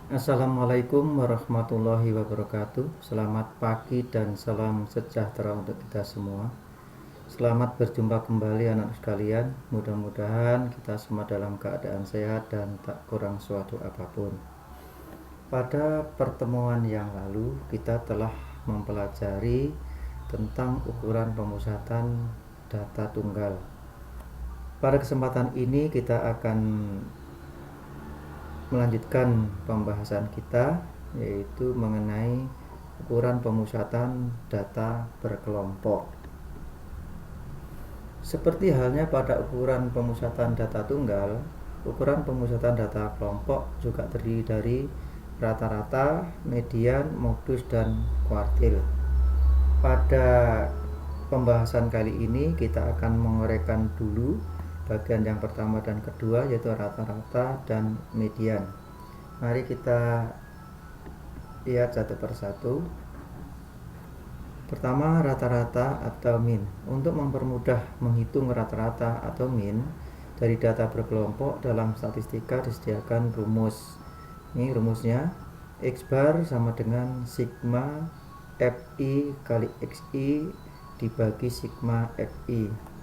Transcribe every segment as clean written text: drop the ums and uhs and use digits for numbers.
Assalamualaikum warahmatullahi wabarakatuh. Selamat pagi dan salam sejahtera untuk kita semua. Selamat berjumpa kembali anak sekalian. Mudah-mudahan kita semua dalam keadaan sehat dan tak kurang suatu apapun. Pada pertemuan yang lalu kita telah mempelajari tentang ukuran pemusatan data tunggal. Pada kesempatan ini kita akan melanjutkan pembahasan kita, yaitu mengenai ukuran pemusatan data berkelompok. Seperti halnya pada ukuran pemusatan data tunggal, ukuran pemusatan data kelompok juga terdiri dari rata-rata, median, modus, dan kuartil. Pada pembahasan kali ini kita akan menguraikan dulu bagian yang pertama dan kedua, yaitu rata-rata dan median. Mari kita lihat satu persatu. Pertama, rata-rata atau min. Untuk mempermudah menghitung rata-rata atau min dari data berkelompok dalam statistika disediakan rumus. Ini rumusnya, X bar sama dengan sigma FI kali XI dibagi sigma FI,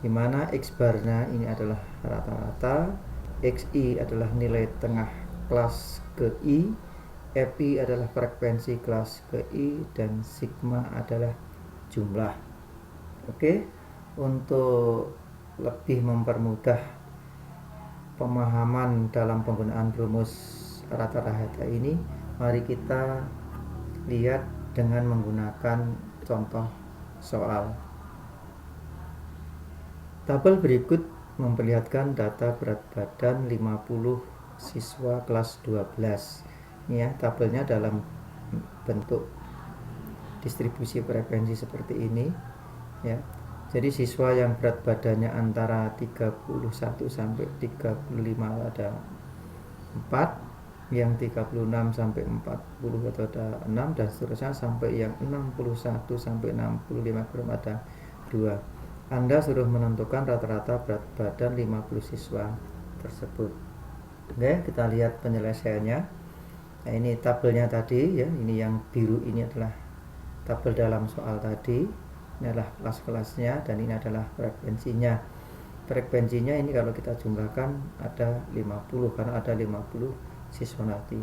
di mana X barnya ini adalah rata-rata, XI adalah nilai tengah kelas ke I, FI adalah frekuensi kelas ke I, dan sigma adalah jumlah. Oke, untuk lebih mempermudah pemahaman dalam penggunaan rumus rata-rata ini, mari kita lihat dengan menggunakan contoh soal. Tabel berikut memperlihatkan data berat badan 50 siswa kelas 12. Ini ya, tabelnya dalam bentuk distribusi frekuensi seperti ini ya. Jadi siswa yang berat badannya antara 31 sampai 35 ada 4, yang 36 sampai 40 atau ada 6, dan seterusnya sampai yang 61 sampai 65 gram ada 2. Anda suruh menentukan rata-rata berat badan 50 siswa tersebut. Oke, kita lihat penyelesaiannya. Nah, ini tabelnya tadi ya, ini yang biru ini adalah tabel dalam soal tadi. Ini adalah kelas-kelasnya dan ini adalah frekuensinya. Frekuensinya ini kalau kita jumlahkan ada 50 karena ada 50 siswa nanti.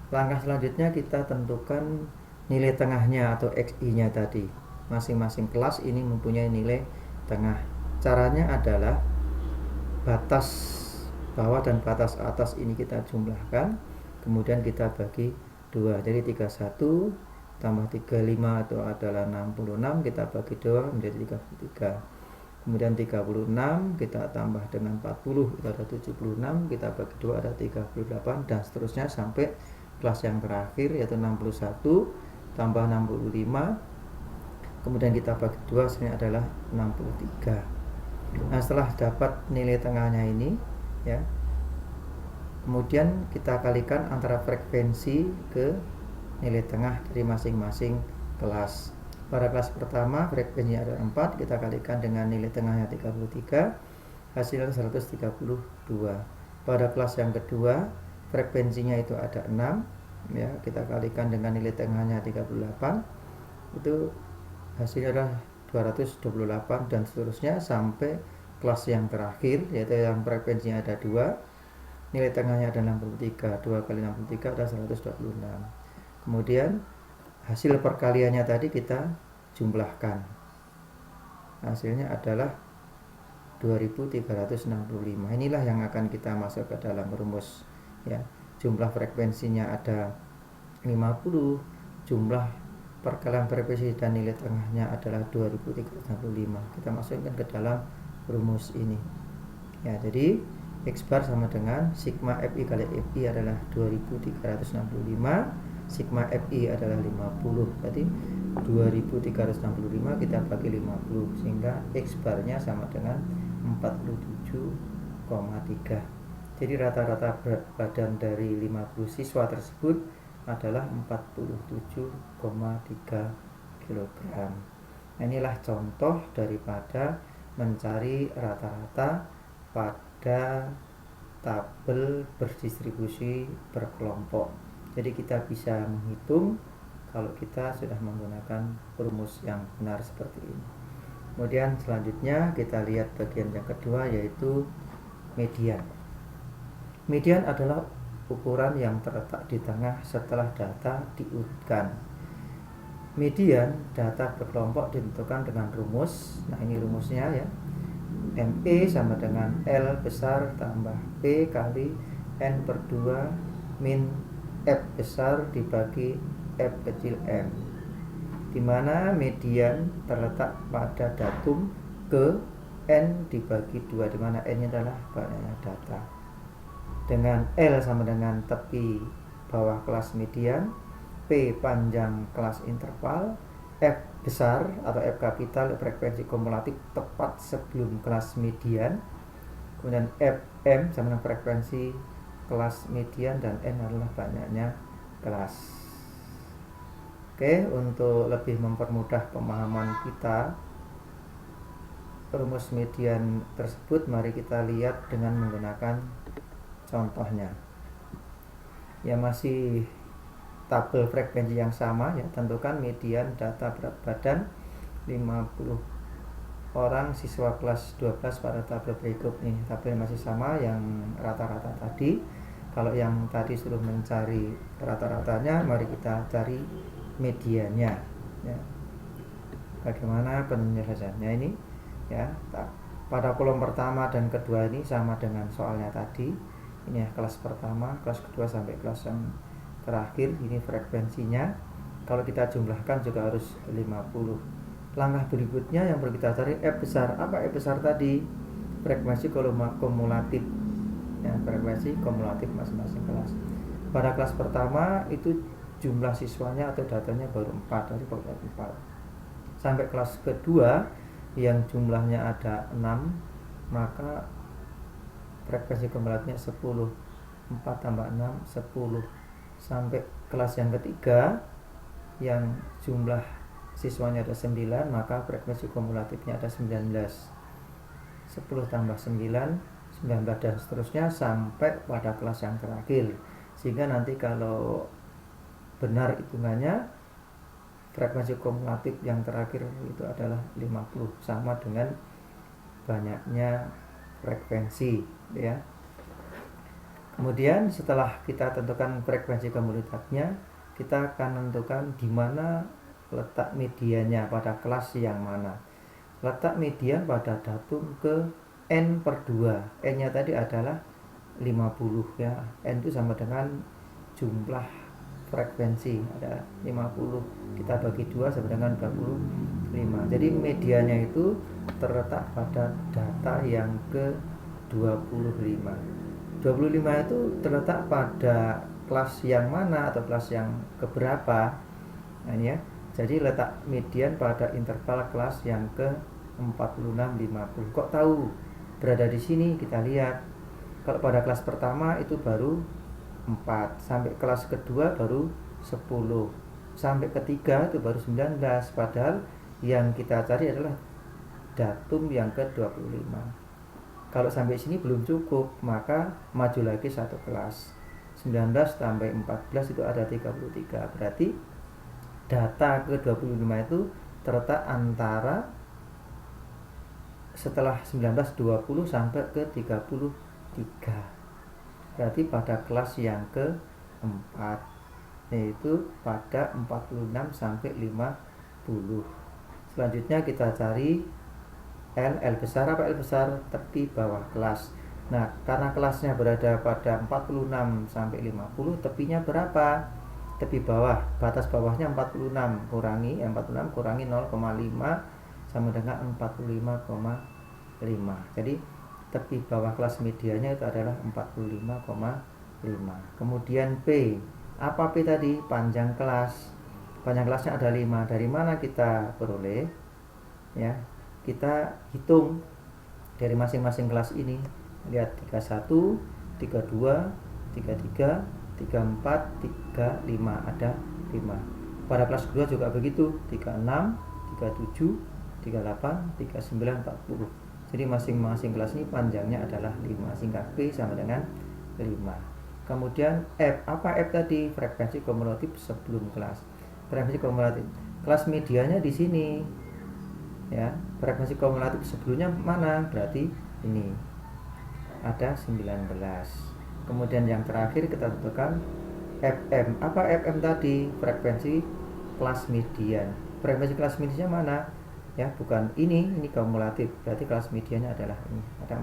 Langkah selanjutnya kita tentukan nilai tengahnya atau XI-nya tadi. Masing-masing kelas ini mempunyai nilai tengah. Caranya adalah batas bawah dan batas atas ini kita jumlahkan, kemudian kita bagi 2. Jadi 31 tambah 35 itu adalah 66, kita bagi 2 menjadi 33. Kemudian 36 kita tambah dengan 40 itu ada 76, kita bagi 2 ada 38, dan seterusnya sampai kelas yang terakhir yaitu 61 tambah 65, kemudian kita bagi 2 hasilnya adalah 63. Nah, setelah dapat nilai tengahnya ini ya, kemudian kita kalikan antara frekuensi ke nilai tengah dari masing-masing kelas. Pada kelas pertama frekuensinya ada 4, kita kalikan dengan nilai tengahnya 33, hasilnya 132. Pada kelas yang kedua frekuensinya itu ada 6 ya, kita kalikan dengan nilai tengahnya 38, itu hasilnya adalah 228, dan seterusnya sampai kelas yang terakhir yaitu yang frekuensinya ada 2, nilai tengahnya ada 63, 2 kali 63 adalah 126. Kemudian hasil perkaliannya tadi kita jumlahkan, hasilnya adalah 2365. Inilah yang akan kita masuk ke dalam rumus ya. Jumlah frekuensinya ada 50, jumlah perkalian frekuensi dan nilai tengahnya adalah 2365. Kita masukkan ke dalam rumus ini ya. Jadi X bar sama dengan sigma FI kali FI adalah 2365, sigma FI adalah 50, berarti 2365 kita bagi 50 sehingga X barnya sama dengan 47,3. Jadi rata-rata berat badan dari 50 siswa tersebut adalah 47,3 kg. Inilah contoh daripada mencari rata-rata pada tabel berdistribusi berkelompok. Jadi kita bisa menghitung kalau kita sudah menggunakan rumus yang benar seperti ini. Kemudian selanjutnya kita lihat bagian yang kedua, yaitu median. Median adalah ukuran yang terletak di tengah setelah data diurutkan. Median data berkelompok ditentukan dengan rumus. Nah, ini rumusnya ya. ME sama dengan L besar tambah P kali N per 2 min F besar dibagi F kecil M, di mana median terletak pada datum ke N dibagi 2, di mana N adalah banyaknya data, dengan L sama dengan tepi bawah kelas median, P panjang kelas interval, F besar atau F kapital frekuensi kumulatif tepat sebelum kelas median, kemudian Fm sama dengan frekuensi kelas median, dan N adalah banyaknya kelas. Oke, untuk lebih mempermudah pemahaman kita rumus median tersebut, mari kita lihat dengan menggunakan contohnya. Ya, masih tabel frekuensi yang sama ya. Tentukan median data berat badan 50 orang siswa kelas 12 pada tabel berikut. Nih, tabel masih sama yang rata-rata tadi. Kalau yang tadi suruh mencari rata-ratanya, mari kita cari mediannya ya. Bagaimana penyelesaiannya ini ya? Pada kolom pertama dan kedua ini sama dengan soalnya tadi. Ini ya kelas pertama, kelas kedua sampai kelas yang terakhir. Ini frekuensinya. Kalau kita jumlahkan juga harus 50. Langkah berikutnya yang perlu kita cari F besar. Apa F besar tadi? Frekuensi kumulatif ya, frekuensi kumulatif masing-masing kelas. Pada kelas pertama itu jumlah siswanya atau datanya baru 4, dari 4. Sampai kelas kedua yang jumlahnya ada 6, maka frekuensi kumulatifnya 10. 4 tambah 6 10. Sampai kelas yang ketiga yang jumlah siswanya ada 9, maka frekuensi kumulatifnya ada 19. 10 tambah 9 19 dan seterusnya sampai pada kelas yang terakhir. Sehingga nanti kalau benar hitungannya, frekuensi kumulatif yang terakhir itu adalah 50, sama dengan banyaknya frekuensi ya. Kemudian setelah kita tentukan frekuensi kumulatifnya, kita akan menentukan di mana letak mediannya, pada kelas yang mana. Letak median pada datum ke N per 2. N-nya tadi adalah 50 ya. N itu sama dengan jumlah frekuensi, ada 50. Kita bagi 2 sama dengan 25. Jadi mediannya itu terletak pada data yang ke 25. 25 itu terletak pada kelas yang mana atau kelas yang keberapa. Nah, ya. Jadi letak median pada interval kelas yang ke 46 50. Kok tahu berada di sini? Kita lihat. Kalau pada kelas pertama itu baru 4, sampai kelas kedua baru 10, sampai ketiga itu baru 19. Padahal yang kita cari adalah datum yang ke-25. Kalau sampai sini belum cukup, maka maju lagi satu kelas. 19 tambah 14 itu ada 33. Berarti data ke-25 itu terletak antara setelah 19 20 sampai ke 33. Berarti pada kelas yang ke-4, yaitu pada 46 sampai 50. Selanjutnya kita cari L besar. Apa L besar? Tepi bawah kelas. Nah, karena kelasnya berada pada 46 sampai 50, tepinya berapa? Tepi bawah, batas bawahnya 46 kurangi 0,5 sama dengan 45,5. Jadi tepi bawah kelas medianya itu adalah 45,5. Kemudian P. Apa P tadi? Panjang kelas. Panjang kelasnya ada 5. Dari mana kita peroleh? Ya, kita hitung dari masing-masing kelas ini. Lihat 31, 32, 33, 34, 35, ada 5. Pada kelas kedua juga begitu, 36, 37, 38, 39, 40. Jadi masing-masing kelas ini panjangnya adalah 5 sehingga P sama dengan 5. Kemudian F, apa F tadi? Frekuensi kumulatif sebelum kelas. Frekuensi kumulatif kelas medianya di sini. Ya, frekuensi kumulatif sebelumnya mana? Berarti ini. Ada 19. Kemudian yang terakhir kita tentukan FM. Apa FM tadi? Frekuensi kelas median. Frekuensi kelas mediannya mana? Ya, bukan ini kumulatif. Berarti kelas mediannya adalah ini. Ada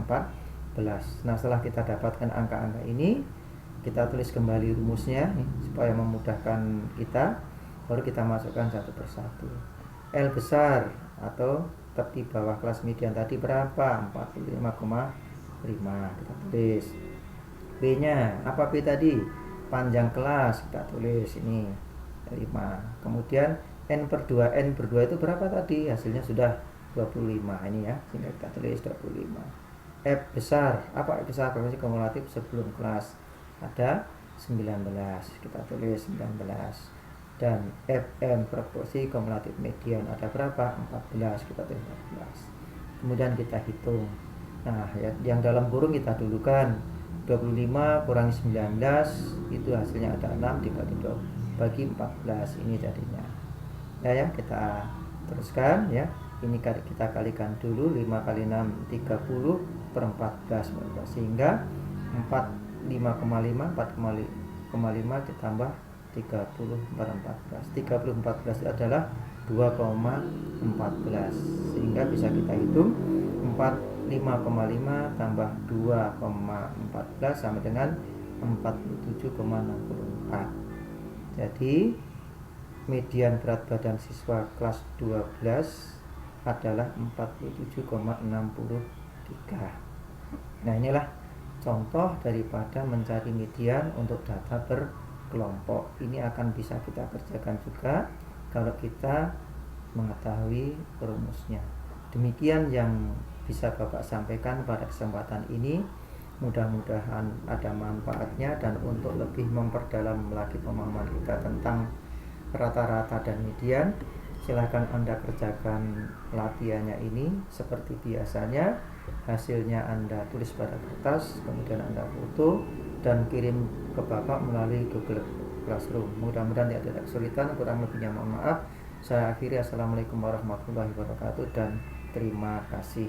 14. Nah, setelah kita dapatkan angka-angka ini, kita tulis kembali rumusnya nih, supaya memudahkan kita. Baru kita masukkan satu persatu. L besar atau tepi bawah kelas median tadi berapa? 45,5. Kita tulis. B-nya apa? B tadi panjang kelas, kita tulis ini 5. Kemudian N/2 itu berapa tadi? Hasilnya sudah 25 ini ya, sehingga kita tulis 25. F besar, apa F besar? Frekuensi kumulatif sebelum kelas ada 19, kita tulis 19. Dan FM frekuensi kumulatif median ada berapa? 14, kita tulis 14. Kemudian kita hitung. Nah, ya, yang dalam kurung kita dulukan 25 kurangi 19 itu hasilnya ada 6 bagi 14 ini jadinya. Ya, kita teruskan ya. Ini kita kalikan dulu 5 kali 6 30 per 14 sehingga 45,5 ditambah 30 per 14. 30 14 itu adalah 2,14 sehingga bisa kita hitung 45,5 tambah 2,14 sama dengan 47,64. Jadi median berat badan siswa kelas 12 adalah 47,63. Nah, inilah contoh daripada mencari median untuk data berkelompok. Ini akan bisa kita kerjakan juga kalau kita mengetahui rumusnya. Demikian yang bisa Bapak sampaikan pada kesempatan ini. Mudah-mudahan ada manfaatnya, dan untuk lebih memperdalam lagi pemahaman kita tentang rata-rata dan median, silahkan Anda kerjakan latihannya ini seperti biasanya. Hasilnya Anda tulis pada kertas, kemudian Anda foto dan kirim ke Bapak melalui Google Classroom. Mudah-mudahan tidak ada kesulitan. Kurang lebihnya mohon maaf. Saya akhiri. Assalamualaikum warahmatullahi wabarakatuh dan terima kasih.